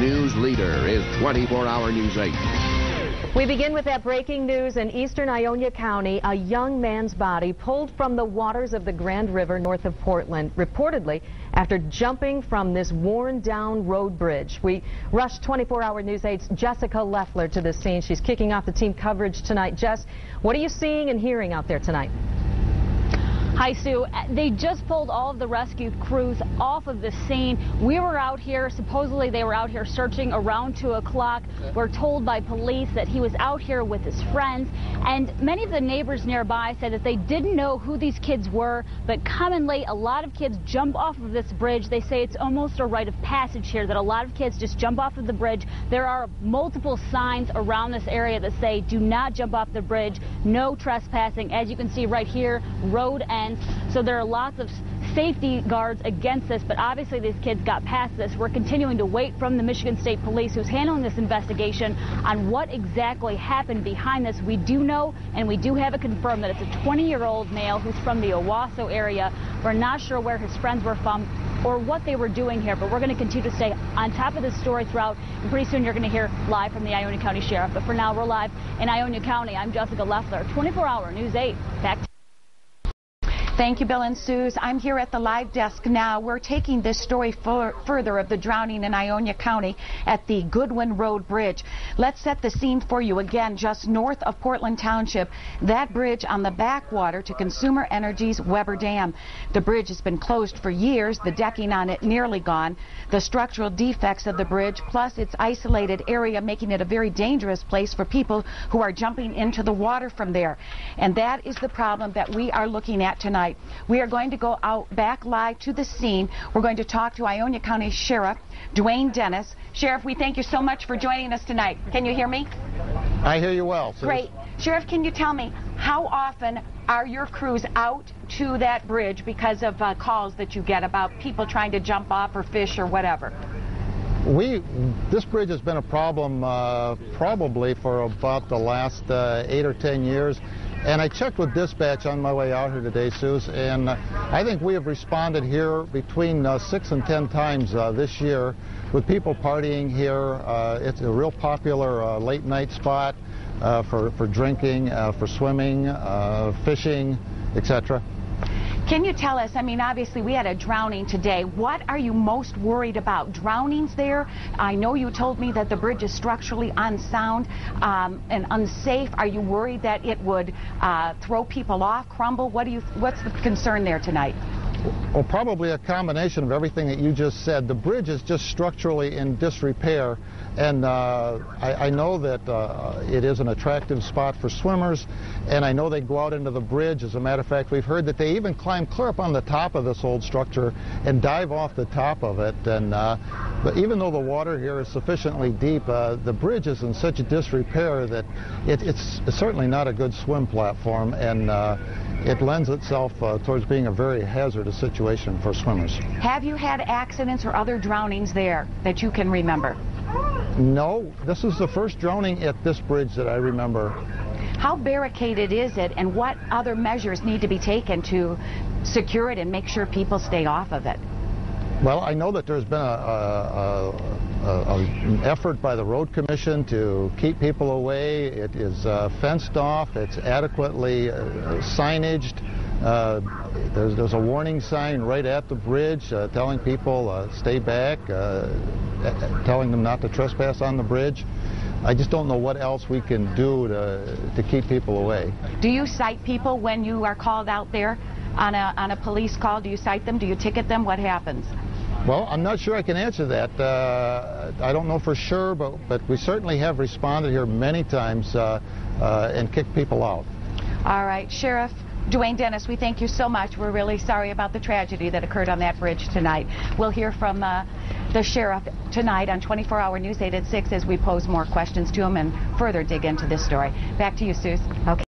news leader is 24-Hour News 8. We begin with that breaking news in eastern Ionia County. A young man's body pulled from the waters of the Grand River north of Portland, reportedly after jumping from this worn-down road bridge. We rushed 24-Hour News 8's Jessica Leffler to the scene. She's kicking off the team coverage tonight. Jess, what are you seeing and hearing out there tonight? Hi, Sue. They just pulled all of the rescue crews off of the scene. We were out here, supposedly they were out here searching around 2 o'clock. We're told by police that he was out here with his friends, and many of the neighbors nearby said that they didn't know who these kids were, but commonly a lot of kids jump off of this bridge. They say it's almost a rite of passage here, that a lot of kids just jump off of the bridge. There are multiple signs around this area that say do not jump off the bridge, no trespassing. As you can see right here, road ends. So there are lots of safety guards against this, but obviously these kids got past this. We're continuing to wait from the Michigan State Police, who's handling this investigation, on what exactly happened behind this. We do know, and we do have it confirmed, that it's a 20-year-old male who's from the Owasso area. We're not sure where his friends were from or what they were doing here, but we're going to continue to stay on top of this story throughout, and pretty soon you're going to hear live from the Ionia County Sheriff. But for now, we're live in Ionia County. I'm Jessica Leffler, 24-Hour News 8. Back to Thank you, Bill and Suze. I'm here at the live desk now. We're taking this story further of the drowning in Ionia County at the Goodwin Road Bridge. Let's set the scene for you again, just north of Portland Township. That bridge on the backwater to Consumer Energy's Weber Dam. The bridge has been closed for years, the decking on it nearly gone. The structural defects of the bridge, plus its isolated area, making it a very dangerous place for people who are jumping into the water from there. And that is the problem that we are looking at tonight. We are going to go out back live to the scene. We're going to talk to Ionia County Sheriff Dwayne Dennis. Sheriff, we thank you so much for joining us tonight. Can you hear me? I hear you well, Suze. Great. Sheriff, can you tell me how often are your crews out to that bridge because of calls that you get about people trying to jump off or fish or whatever? This bridge has been a problem probably for about the last 8 or 10 years. And I checked with dispatch on my way out here today, Suze, and I think we have responded here between 6 and 10 times this year with people partying here. It's a real popular late night spot for drinking, for swimming, fishing, etc. Can you tell us, I mean, obviously we had a drowning today. What are you most worried about? Drownings there? I know you told me that the bridge is structurally unsound and unsafe. Are you worried that it would throw people off, crumble? What's the concern there tonight? Well, probably a combination of everything that you just said. The bridge is just structurally in disrepair, and I know that it is an attractive spot for swimmers, and I know they go out into the bridge. As a matter of fact, we've heard that they even climb clear up on the top of this old structure and dive off the top of it. And but even though the water here is sufficiently deep, the bridge is in such disrepair that it's certainly not a good swim platform, and it lends itself towards being a very hazardous situation for swimmers. Have you had accidents or other drownings there that you can remember? No, this is the first drowning at this bridge that I remember. How barricaded is it, and what other measures need to be taken to secure it and make sure people stay off of it? Well, I know that there's been an effort by the Road Commission to keep people away. It is fenced off. It's adequately signaged. There's a warning sign right at the bridge telling people stay back, telling them not to trespass on the bridge. I just don't know what else we can do to keep people away. Do you cite people when you are called out there on a police call? Do you cite them? Do you ticket them? What happens? Well, I'm not sure I can answer that. I don't know for sure, but we certainly have responded here many times and kicked people out. All right, Sheriff Dwayne Dennis, we thank you so much. We're really sorry about the tragedy that occurred on that bridge tonight. We'll hear from the sheriff tonight on 24-Hour News 8 at 6 as we pose more questions to him and further dig into this story. Back to you, Suze. Okay.